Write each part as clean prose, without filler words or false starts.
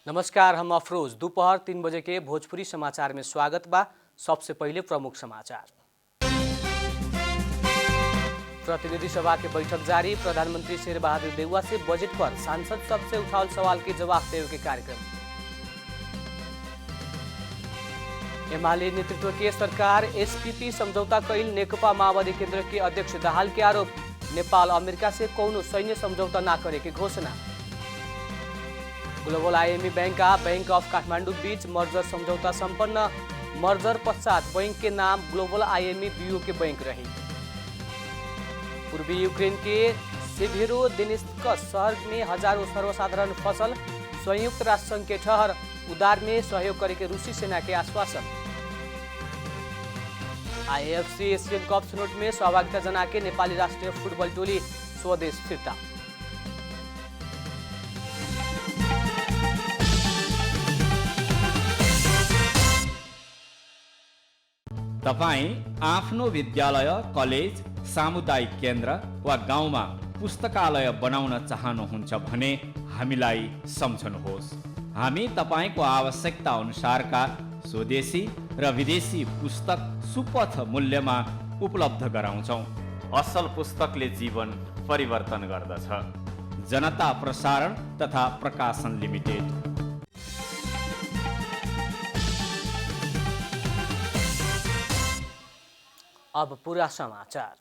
नमस्कार, हम अफरोज। दोपहर 3 बजे के भोजपुरी समाचार में स्वागत बा। सबसे पहले प्रमुख समाचार। प्रतिनिधि सभा के बैठक जारी। प्रधानमंत्री शेर बहादुर देउवा से बजट पर सांसद सबसे उठाओल सवाल के जवाब देवे के कार्यक्रम। एमाले नेतृत्व के सरकार एसपीपी समझौता कैल। नेकपा माओवादी केंद्र के अध्यक्ष दाहाल के आरोप। नेपाल अमेरिका से कौनो सैन्य समझौता ना करे के घोषणा। ग्लोबल आईएमई बैंक का बैंक ऑफ काठमांडू बीच मर्जर समझौता संपन्न। मर्जर पश्चात बैंक के नाम ग्लोबल आईएमई बीओ के बैंक रही। पूर्वी यूक्रेन के सेभेरोदोनेत्स्क शहर में हजारों सर्वसाधारण फसल। संयुक्त राष्ट्र संघ के ठहर। उद्धार में सहयोग करे के रूसी सेना के आश्वासन। आईएफसी एशियन कप छनौट में सहभागिता जना के नेपाली राष्ट्रिय फुटबल टोली स्वदेश फिर्ता। तपाईं आफ्नो विद्यालय, कलेज, सामुदायिक केन्द्र वा गाउँमा पुस्तकालय बनाउन चाहनुहुन्छ भने हामीलाई सम्झनुहोस्। हामी तपाईँको आवश्यकता अनुसारका स्वदेशी र विदेशी पुस्तक सुपथ मूल्यमा उपलब्ध गराउँछौँ। असल पुस्तकले जीवन परिवर्तन गर्दछ। जनता प्रसारण तथा प्रकाशन लिमिटेड। अब पूरा समाचार।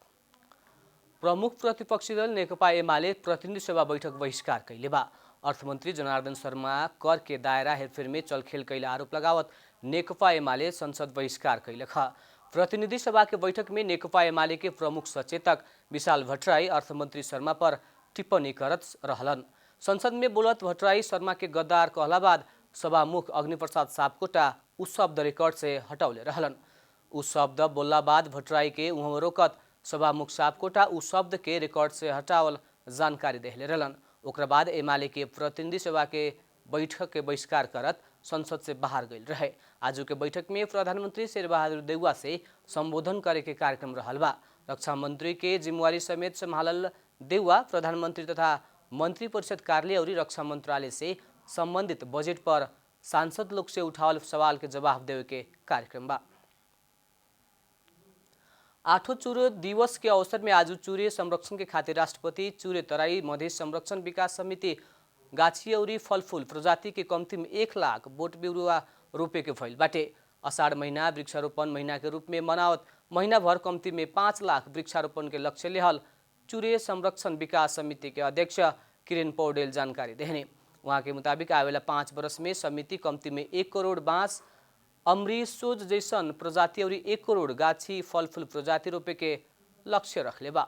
प्रमुख प्रतिपक्षी दल नेकपा एमाले प्रतिनिधि सभा बैठक बहिष्कार कैले बा। अर्थमन्त्री जनार्दन शर्मा कर के दायरा हेरफेर में चलखेल कैले आरोप लगावत नेकपा एमाले संसद बहिष्कार कैले खा। प्रतिनिधि सभा के बैठक में नेकपा एमाले के प्रमुख सचेतक विशाल भट्टराई अर्थमन्त्री शर्मा पर टिप्पणी करत रहलन। संसद में बोलत भट्टराई शर्मा के गद्दार कहला बाद सभामुख अग्निप्रसाद सापकोटा उस शब्द रिकॉर्ड से हटौले रहलन। उस शब्द बोलला बाद भट्टराई के उहाँ रोकत सभामुख सापकोटा उस शब्द के रिकॉर्ड से हटावल जानकारी देहले रहलन। ओकरा बाद एमाले के प्रतिनिधि सभा के बैठक के बहिष्कार करत संसद से बाहर गइल रहे। आज के बैठक में प्रधानमंत्री शेर बहादुर देउवा से संबोधन करे के कार्यक्रम रहल बा। रक्षा मंत्री के जिम्मेवारी समेत संभालल देउवा प्रधानमंत्री तथा मंत्री परिषद कार्यालय और रक्षा मंत्रालय से संबंधित बजट पर सांसद लोग से उठावल सवाल के जवाब देवे के कार्यक्रम बा। 8 चुरे दिवस के अवसर में आज चुरे संरक्षण के खातिर राष्ट्रपति चुरे तराई मधेश संरक्षण विकास समिति गाछी और फलफूल प्रजाति के कम्ती में 1 लाख बोट बिरुवा रोपे के भइल बाटे। अषाढ़ महीना वृक्षारोपण महीना के रूप में मनावत महीना भर कम्ती में 5 लाख वृक्षारोपण के लक्ष्य लेहल चुरे संरक्षण विकास समिति के अध्यक्ष किरण पौडेल जानकारी देहने। वहाँ के मुताबिक आवेला 5 वर्ष में समिति कम्ती में 1 करोड़ बाँस अमृतसोज जैसन प्रजाति और 1 करोड़ गाछी फलफूल प्रजाति रोपे के लक्ष्य रखले बा।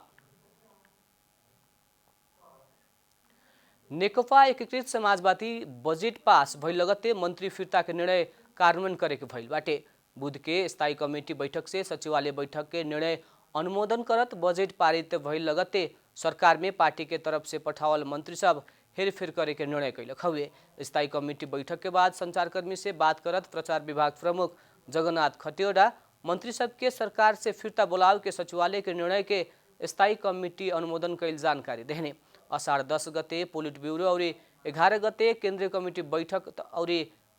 नेकपा एकीकृत समाजवादी बजेट पास भइल लगते मंत्री फिर्ता के निर्णय कार्यान्वयन करे के भइल बाटे। बुध के स्थायी कमेटी बैठक से सचिवालय बैठक के निर्णय अनुमोदन करत बजेट पारित भइल लगते सरकार में पार्टी के तरफ से पठावल मंत्री सब हेरफेर करे के निर्णय कैलक हुए। स्थायी कमेटी बैठक के बाद संचारकर्मी से बात करत प्रचार विभाग प्रमुख जगन्नाथ खतिवड़ा मंत्री सब के सरकार से फिर्ता बोलाव के सचिवालय के निर्णय के स्थायी कमेटी अनुमोदन कैल जानकारी देहने। अषाढ़ 10 गते पोलिट ब्यूरो और 11 गते केंद्रीय कमेटी बैठक और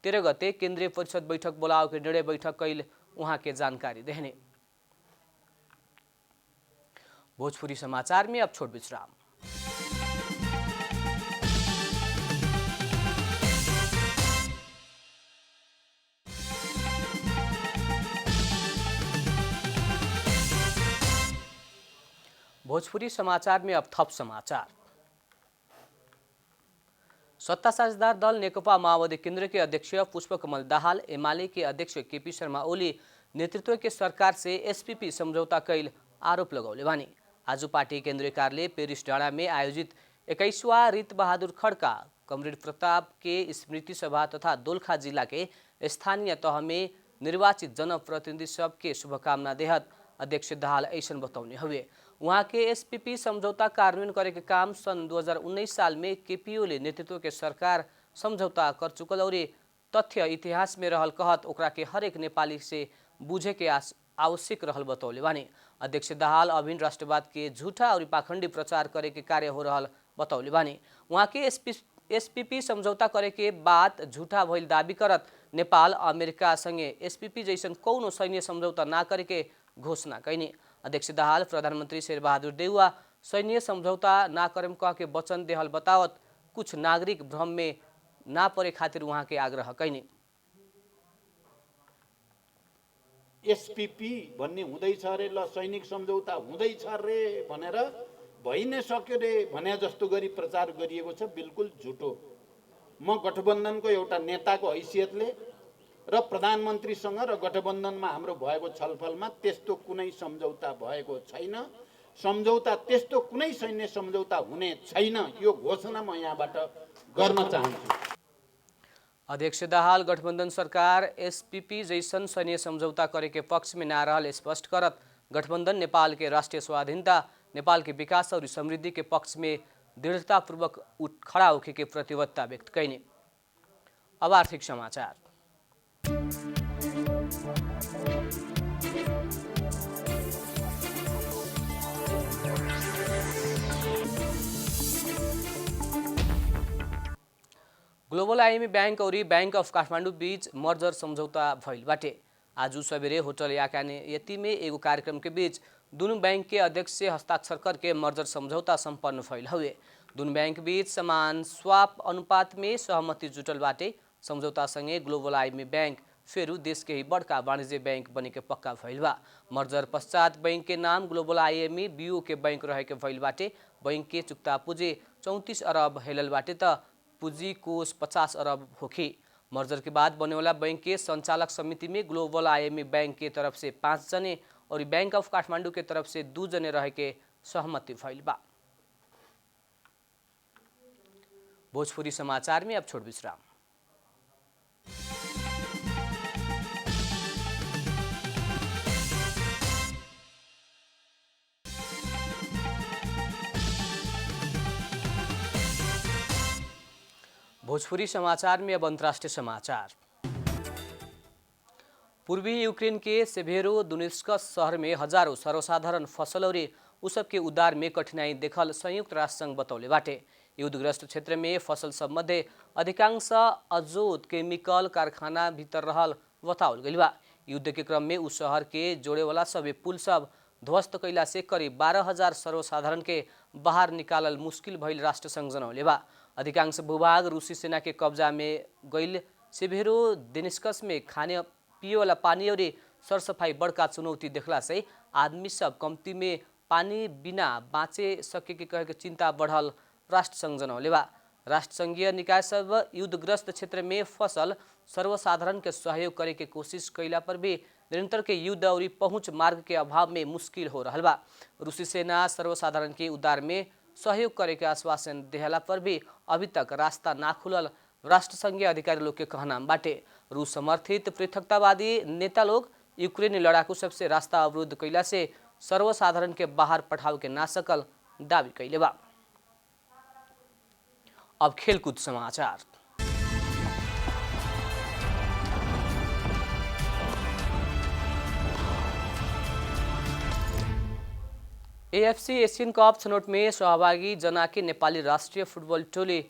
13 गते केंद्रीय परिषद बैठक बोलाव के निर्णय बैठक कैल वहाँ के जानकारी देहने। भोजपुरी समाचार में अब छोट विश्राम। भोजपुरी समाचार में अब थप समाचार। सत्ता साझेदार दल नेकपा माओवादी केंद्र के अध्यक्ष पुष्पकमल दाहाल एमाले के अध्यक्ष केपी शर्मा ओली नेतृत्व के सरकार से एसपीपी समझौता कैल आरोप लगौले बानी। आज पार्टी केंद्रीय कार्यालय पेरिस डाँडा में आयोजित 21वां रीत बहादुर खड़का कमरेड प्रताप के स्मृति सभा तथा दोलखा जिला के स्थानीय तह में निर्वाचित जनप्रतिनिधि सबके शुभकामना देहत अध्यक्ष दाहाल ऐसन बताउने हुए। वहाँ के एसपीपी समझौता कार्यान्वयन करे के काम सन 2019 साल में केपीओले नेतृत्व के सरकार समझौता कर चुकल और तथ्य इतिहास में रहल कहत ओकरा के हरेक नेपाली से बुझे के आवश्यक रहल बतौले बानी। अध्यक्ष दाहाल अभिन्न राष्ट्रवाद के झूठा और पाखंडी प्रचार करे के कार्य हो रहल बतौले बानी। वहाँ के एसपीपी समझौता करे के बाद झूठा भइल दाबी करत नेपाल अमेरिका संगे एसपीपी जैसन कौनो सैन्य समझौता ना करे के घोषणा कैनी। अध्यक्ष दाहाल प्रधानमंत्री शेरबहादुर देउवा सैन्य समझौता ना करेम कह के वचन देहल बतावत कुछ नागरिक भ्रम में ना परे खातिर उहाँ के आग्रह कैनी। एसपीपी भन्ने हुँदैछ रे, ल सैनिक सम्झौता हुँदैछ रे भनेर भइ नै सक्यो रे भने जस्तो गरी प्रचार गरिएको छ, बिल्कुल झुटो। म गठबन्धनको एउटा नेताको हैसियतले र प्रधानमन्त्रीसँग र गठबन्धनमा हाम्रो भएको छलफलमा त्यस्तो कुनै सम्झौता भएको छैन, सम्झौता त्यस्तो कुनै सैन्य सम्झौता हुने छैन, यो घोषणा म यहाँबाट गर्न चाहन्छु। अध्यक्ष दाहाल गठबन्धन सरकार एसपीपी जैसन सैन्य समझौता करे के पक्ष में ना रहल स्पष्ट करत गठबन्धन नेपाल के राष्ट्रिय स्वाधीनता, नेपाल के विकास और समृद्धि के पक्ष में दृढ़तापूर्वक खड़ा होके के प्रतिबद्धता व्यक्त कैने। अब आर्थिक समाचार। ग्लोबल आईएमएफ बैंक और बैंक ऑफ काठमाडौँ बीच मर्जर समझौता भइल बाटे। आज सवेरे होटल यति में एगो कार्यक्रम के बीच दोनों बैंक के अध्यक्ष से हस्ताक्षर करके मर्जर समझौता संपन्न भइल हुए। दोनों बैंक बीच समान स्वाप अनुपात में सहमति जुटल बाटे। समझौता संगे ग्लोबल आईएमएफ बैंक फेरू देश के ही बड़का वाणिज्य बैंक बने के पक्का भइल बा। मर्जर पश्चात बैंक के नाम ग्लोबल आईएमएफ बीओ के बैंक रहे के भइल बाटे। बैंक के चुक्ता पुँजी 34 अरब हेलल बाटे त पुँजी कोष 50 अरब होखी। मर्जर के बाद बनेवाला बैंक के संचालक समिति में ग्लोबल आईएमएफ बैंक के तरफ से 5 जने और बैंक ऑफ काठमाडौँ के तरफ से 2 जने रहे के सहमति भइल बा। भोजपुरी समाचार में अब छोड़ विश्राम। भोजपुरी समाचार में अब अंतर्राष्ट्रीय समाचार। पूर्वी यूक्रेन के सेभेरोदोनेत्स्क शहर में हजारों सर्वसाधारण फसल और उसब के उद्धार में कठिनाई देखल संयुक्त राष्ट्र संघ बतौले बाटे। युद्धग्रस्त क्षेत्र में फसल सब मध्य अधिकांश अजोत केमिकल कारखाना भीतर रहल बताओल गइल बा। युद्ध के क्रम में उस शहर के जोड़े वाला सभी पुल सब ध्वस्त कैला से करीब 12,000 सर्वसाधारण के बाहर निकालल मुश्किल भइल राष्ट्र संघ जनौले बा। अधिकांश भूभाग रूसी सेना के कब्जा में गइल सेभेरोदोनेत्स्क में खाने पिए वाला पानी और सरसफाई बड़का चुनौती देखला से आदमी सब कम्ती में पानी बिना बाँचे सके के कहे के चिंता बढ़ल राष्ट्र संघ जनौले बा। राष्ट्र संघीय निकाय सब युद्धग्रस्त क्षेत्र में फसल सर्वसाधारण के सहयोग करे के कोशिश कैला पर भी निरंतर के युद्ध और पहुंच मार्ग के अभाव में मुश्किल हो रहल बा। रूसी सेना सर्वसाधारण के उद्धार में सहयोग करे के आश्वासन देहला पर भी अभी तक रास्ता ना खुलल राष्ट्र संघीय अधिकारी लोग के कहना बाटे। रूस समर्थित पृथकतावादी नेता लोग यूक्रेनी लड़ाकू सबसे रास्ता अवरुद्ध कैला से सर्वसाधारण के बाहर पठाव के ना सकल दावी कैले बा। अब खेलकूद समाचार। एएफसी एशियन कप छनौट में सहभागी जना के नेपाली राष्ट्रिय फुटबल टोली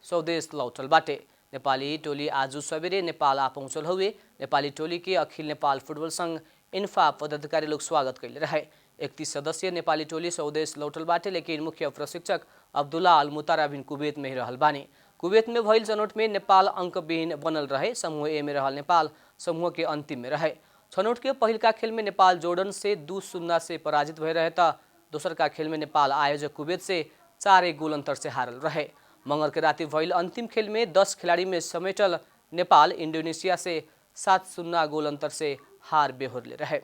स्वदेश लौटल बाटे। नेपाली टोली आज सवेरे नेपाल आ पहुंचल हुए। नेपाली टोली के अखिल नेपाल फुटबल संघ इन्फा पदाधिकारी लोग स्वागत कैले रहे। 31 सदस्यीय नेपाली टोली स्वदेश लौटल बाटे, लेकिन मुख्य प्रशिक्षक अब्दुल्ला अल मुताराबिन कुवैत में ही रहल बानी। कुवैत में भइल छनौट में नेपाल अंकविहीन बनल रहे। समूह ए में रहल नेपाल समूह के अंतिम में रहे। छनौट के पहिलका खेल में नेपाल जोर्डन से 2-0 से पराजित भए रहे त दोसर का खेल में नेपाल आयोजक कुवैत से 4 गोल अंतर से हारल रहे। मंगल के राति भइल अंतिम खेल में 10 खिलाड़ी में समेटल नेपाल इंडोनेशिया से 7-0 गोल अंतर से हार बेहोरले रहे।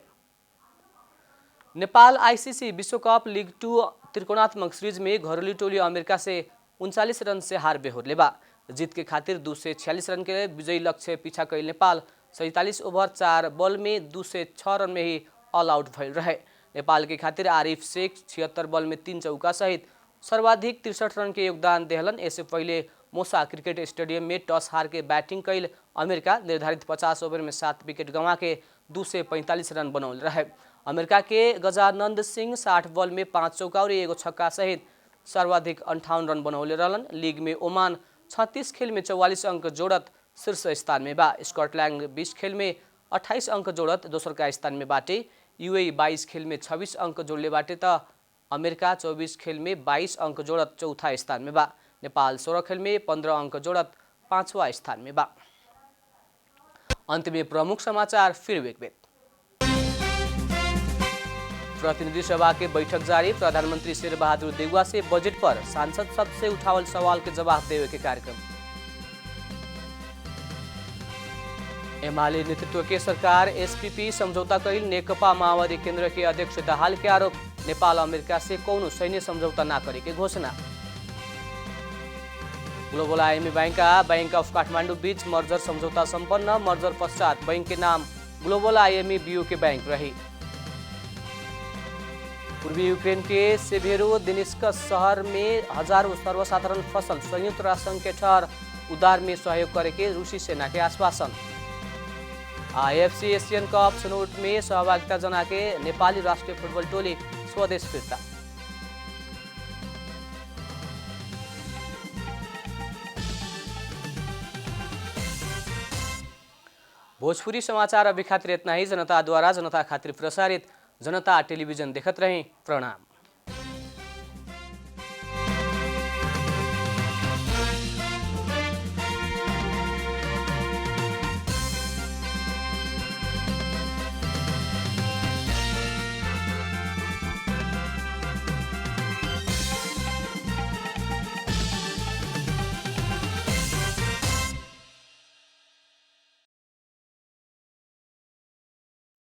नेपाल आईसीसी विश्व कप लीग 2 त्रिकोणात्मक सीरीज में घरेलू टोली अमेरिका से 39 रन से हार बेहोरले बा। जीत के खातिर 246 रन के विजयी लक्ष्य पीछा कैल नेपाल 47 ओवर 4 बॉल में 206 रन में ही ऑल आउट भइल रहे। नेपाल के खातिर आरिफ शेख 76 बॉल में 3 चौका सहित सर्वाधिक 63 रन के योगदान देहलन। इससे पहले मोसा क्रिकेट स्टेडियम में टॉस हार के बैटिंग कैल अमेरिका निर्धारित 50 ओवर में 7 विकेट गंवा के 245 रन बनौल रहे। अमेरिका के गजानंद सिंह 60 बॉल में 5 चौका और 1 छक्का सहित सर्वाधिक 58 रन बनौले रहलन। लीग में ओमान 36 खेल में 44 अंक जोड़त शीर्ष स्थान में बा। स्कॉटलैंड 20 खेल में 28 अंक जोड़त दोसर का स्थान में बाटे। यूएई 22 खेल में 26 अंक जोड़ले बाटे त अमेरिका 24 खेल में 22 अंक जोड़त चौथा स्थान में बा। नेपाल 16 खेल में 15 अंक जोड़त पांचवा स्थान में बा। अंत में प्रमुख समाचार फिर एक बेर। प्रतिनिधि सभा के बैठक जारी। प्रधानमंत्री शेरबहादुर देउवा से बजट पर सांसद सबसे उठावल सवाल के जवाब देवे के कार्यक्रम। एमाले नेतृत्व के सरकार एसपीपी समझौता कईल। नेकपा माओवादी केंद्र के अध्यक्ष दाहाल के आरोप। नेपाल अमेरिका से कौनो सैन्य समझौता न करे के घोषणा। Global IME bank of Kathmandu बीच मर्जर समझौता संपन्न। मर्जर पश्चात बैंक के नाम ग्लोबल आईएमई बीओके बैंक रही। पूर्वी यूक्रेन के सेभेरोदिनिस्क शहर में हजारों सर्वसाधारण फसल संयुक्त राष्ट्र संघ के ठहर उद्धार में सहयोग करे के रूसी सेना के आश्वासन। आईएफसी एशियन कप छनौट में सहभागिता जना के नेपाली राष्ट्रीय फुटबल टोली स्वदेश फिर्ता। भोजपुरी समाचार अभी खातिर इतना ही। जनता द्वारा जनता खातिर प्रसारित जनता टेलीविजन देखत रहें। प्रणाम।